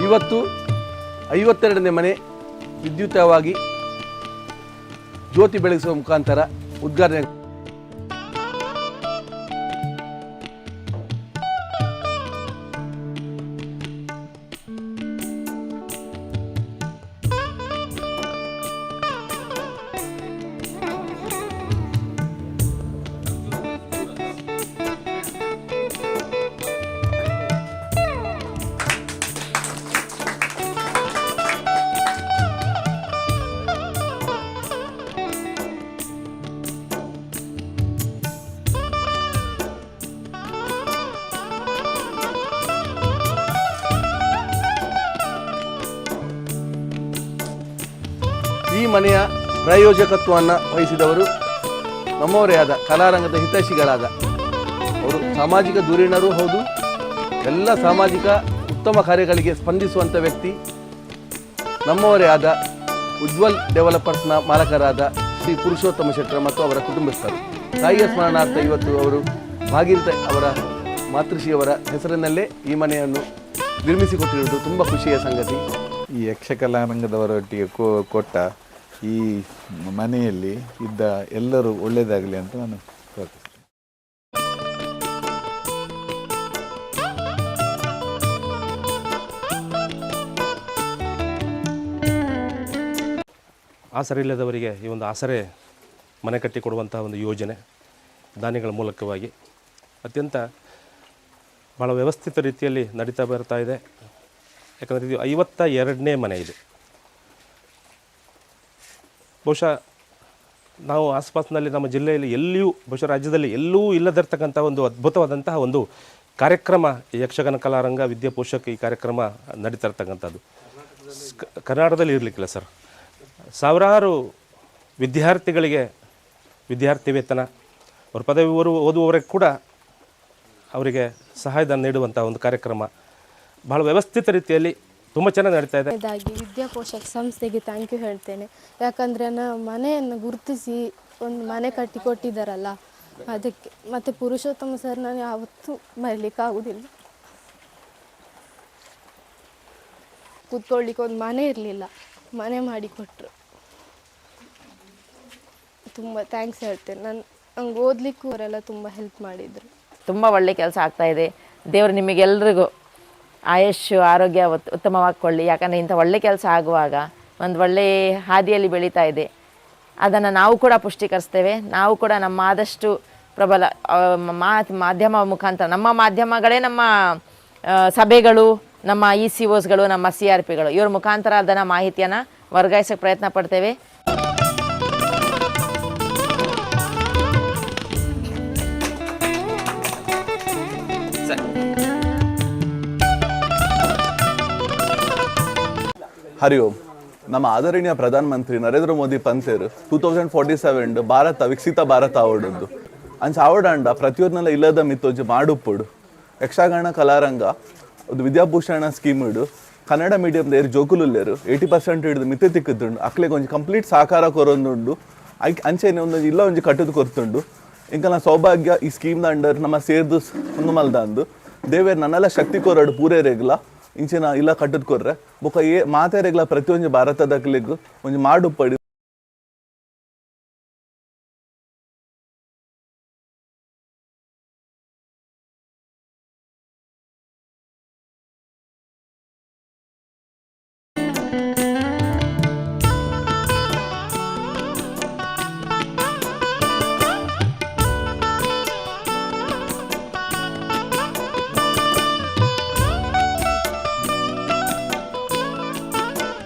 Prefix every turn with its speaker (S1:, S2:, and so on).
S1: ಇವತ್ತು 52ನೇ ಮನೆ ವಿದ್ಯುತವಾಗಿ ಜ್ಯೋತಿ ಬೆಳಗಿಸುವ ಮುಖಾಂತರ ಉದ್ಘಾಟನೆ. ಈ ಮನೆಯ ಪ್ರಾಯೋಜಕತ್ವವನ್ನು ವಹಿಸಿದವರು ನಮ್ಮವರೇ ಆದ ಕಲಾರಂಗದ ಹಿತೈಷಿಗಳಾದ ಅವರು ಸಾಮಾಜಿಕ ಧುರೀಣರೂ ಹೌದು, ಎಲ್ಲ ಸಾಮಾಜಿಕ ಉತ್ತಮ ಕಾರ್ಯಗಳಿಗೆ ಸ್ಪಂದಿಸುವಂಥ ವ್ಯಕ್ತಿ, ನಮ್ಮವರೇ ಆದ ಉಜ್ವಲ್ ಡೆವಲಪರ್ಸ್ನ ಮಾಲಕರಾದ ಶ್ರೀ ಪುರುಷೋತ್ತಮ ಶೆಟ್ಟರ್ ಮತ್ತು ಅವರ ಕುಟುಂಬಸ್ಥರು. ತಾಯಿಯ ಸ್ಮರಣಾರ್ಥ ಇವತ್ತು ಅವರು ಭಾಗೀರಥ ಅವರ ಮಾತೃಶ್ರೀಯವರ ಹೆಸರಿನಲ್ಲೇ ಈ ಮನೆಯನ್ನು ನಿರ್ಮಿಸಿಕೊಟ್ಟಿರುವುದು ತುಂಬ ಖುಷಿಯ ಸಂಗತಿ.
S2: ಈ ಯಕ್ಷಕಲಾರಂಗದವರೊಟ್ಟಿಗೆ ಕೊಟ್ಟ ಈ ಮನೆಯಲ್ಲಿ ಇದ್ದ ಎಲ್ಲರೂ ಒಳ್ಳೆಯದಾಗಲಿ ಅಂತ ನಾನು ಪ್ರಾರ್ಥಿಸ್ತೇನೆ.
S3: ಆಸರೆ ಇಲ್ಲದವರಿಗೆ ಈ ಒಂದು ಆಸರೆ ಮನೆ ಕಟ್ಟಿಕೊಡುವಂತಹ ಒಂದು ಯೋಜನೆ ದಾನಿಗಳ ಮೂಲಕವಾಗಿ ಅತ್ಯಂತ ಭಾಳ ವ್ಯವಸ್ಥಿತ ರೀತಿಯಲ್ಲಿ ನಡೀತಾ ಬರ್ತಾ ಇದೆ. ಯಾಕಂದರೆ ಇದು 52ನೇ ಮನೆ ಇದೆ. ಬಹುಶಃ ನಾವು ಆಸ್ಪಾಸ್ನಲ್ಲಿ ನಮ್ಮ ಜಿಲ್ಲೆಯಲ್ಲಿ ಎಲ್ಲಿಯೂ ಬಹುಶಃ ರಾಜ್ಯದಲ್ಲಿ ಎಲ್ಲೂ ಇಲ್ಲದಿರ್ತಕ್ಕಂಥ ಒಂದು ಅದ್ಭುತವಾದಂತಹ ಒಂದು ಕಾರ್ಯಕ್ರಮ ಯಕ್ಷಗಾನ ಕಲಾರಂಗ ವಿದ್ಯಾಪೋಷಕ ಈ ಕಾರ್ಯಕ್ರಮ ನಡೀತಾ ಇರ್ತಕ್ಕಂಥದ್ದು ಕರ್ನಾಟಕದಲ್ಲಿ ಇರಲಿಕ್ಕಿಲ್ಲ ಸರ್. ಸಾವಿರಾರು ವಿದ್ಯಾರ್ಥಿಗಳಿಗೆ ವಿದ್ಯಾರ್ಥಿ ವೇತನ, ಅವ್ರ ಪದವಿ ಓದುವವರಿಗೆ ಕೂಡ ಅವರಿಗೆ ಸಹಾಯಧನ ನೀಡುವಂಥ ಒಂದು ಕಾರ್ಯಕ್ರಮ ಭಾಳ ವ್ಯವಸ್ಥಿತ ರೀತಿಯಲ್ಲಿ ತುಂಬ ಚೆನ್ನಾಗಿ ನಡೀತಾ ಇದೆ.
S4: ಇದಾಗಿ ವಿದ್ಯಾಪೋಷಕ ಸಂಸ್ಥೆಗೆ ಥ್ಯಾಂಕ್ ಯು ಹೇಳ್ತೇನೆ. ಯಾಕಂದರೆ ಮನೆಯನ್ನು ಗುರುತಿಸಿ ಒಂದು ಮನೆ ಕಟ್ಟಿಕೊಟ್ಟಿದ್ದಾರಲ್ಲ ಅದಕ್ಕೆ. ಮತ್ತು ಪುರುಷೋತ್ತಮ ಸರ್ ನಾನು ಯಾವತ್ತೂ ಮರೀಲಿಕ್ಕಾಗೋದಿಲ್ಲ. ಕೂತ್ಕೊಳ್ಳಿಕ್ಕೆ ಒಂದು ಮನೆ ಇರಲಿಲ್ಲ, ಮನೆ ಮಾಡಿಕೊಟ್ರು. ತುಂಬ ಥ್ಯಾಂಕ್ಸ್ ಹೇಳ್ತೇನೆ. ನಂಗೆ ಓದಲಿಕ್ಕೂ ಅವರೆಲ್ಲ ತುಂಬ ಹೆಲ್ಪ್ ಮಾಡಿದರು.
S5: ತುಂಬ ಒಳ್ಳೆ ಕೆಲಸ ಆಗ್ತಾಯಿದೆ. ದೇವರು ನಿಮಗೆಲ್ರಿಗೂ ಆಯುಷ್ಯು ಆರೋಗ್ಯ ಉತ್ತಮವಾಗಿಕೊಳ್ಳಿ. ಯಾಕಂದರೆ ಇಂಥ ಒಳ್ಳೆ ಕೆಲಸ ಆಗುವಾಗ ಒಂದು ಒಳ್ಳೆಯ ಹಾದಿಯಲ್ಲಿ ಬೆಳೀತಾ ಇದೆ. ಅದನ್ನು ನಾವು ಕೂಡ ಪುಷ್ಟೀಕರಿಸ್ತೇವೆ. ನಾವು ಕೂಡ ನಮ್ಮ ಆದಷ್ಟು ಪ್ರಬಲ ಮಾಧ್ಯಮ ಮುಖಾಂತರ, ನಮ್ಮ ಮಾಧ್ಯಮಗಳೇ ನಮ್ಮ ಸಭೆಗಳು, ನಮ್ಮ ECOಸ್ಗಳು, ನಮ್ಮ CRPಗಳು, ಇವ್ರ ಮುಖಾಂತರ ಅದನ್ನು ಮಾಹಿತಿಯನ್ನು ವರ್ಗಾಯಿಸೋಕ್ಕೆ ಪ್ರಯತ್ನ ಪಡ್ತೇವೆ.
S6: ಹರಿ ಓಂ. ನಮ್ಮ ಆದರಣೀಯ ಪ್ರಧಾನಮಂತ್ರಿ ನರೇಂದ್ರ ಮೋದಿ ಪಂತೇರು 2047 ಭಾರತ ವಿಕಸಿತ ಭಾರತ ಆವಡದ್ದು ಅಂಚ ಆವಡಾಂಡ ಪ್ರತಿಯೊಂದಲ್ಲ ಇಲ್ಲದ ಮಿತ್ತೊಂಜಿ ಮಾಡುಪ್ಪುಡು ಯಕ್ಷಗಾನ ಕಲಾರಂಗ ಒಂದು ವಿದ್ಯಾಭೂಷಣ ಸ್ಕೀಮ್ ಇಡು ಕನ್ನಡ ಮೀಡಿಯಂ ದೇರು ಜೋಕುಲುಲ್ಲೇರು 80% ಹಿಡಿದು ಮಿತ್ತೆ ತಿಕ್ಕುತ್ತುಂಡು ಅಕ್ಲೆಗೆ ಒಂಜಿ ಕಂಪ್ಲೀಟ್ ಸಹಕಾರ ಕೊರೊಂದುಂಡು ಅಂಚೆನೆ ಒಂದು ಇಲ್ಲ ಒಂಜಿ ಕಟ್ಟುದು ಕೊರ್ತುಂಡು. ಇಂಕಲ್ನ ಸೌಭಾಗ್ಯ ಈ ಸ್ಕೀಮ್ದ ಅಂಡರ್ ನಮ್ಮ ಸೇರ್ದು ಒಂದು ಮಲ್ದಂದು ದೇವೇರು ನನ್ನೆಲ್ಲ ಶಕ್ತಿ ಕೊರಡು ಪೂರೇ ರೇಗ್ಲ ಇಂಚಿನ ಇಲ್ಲ ಕಟ್ಟದ್ ಕೊರ್ರೆ ಬೊಕ ಮಾತೆ ರೇಗ್ಲ ಪ್ರತಿಯೊಂದು ಭಾರತದಕ್ಲಿಗೂ ಒಂಜಿ ಮಾಡುಪ್ಪಡಿ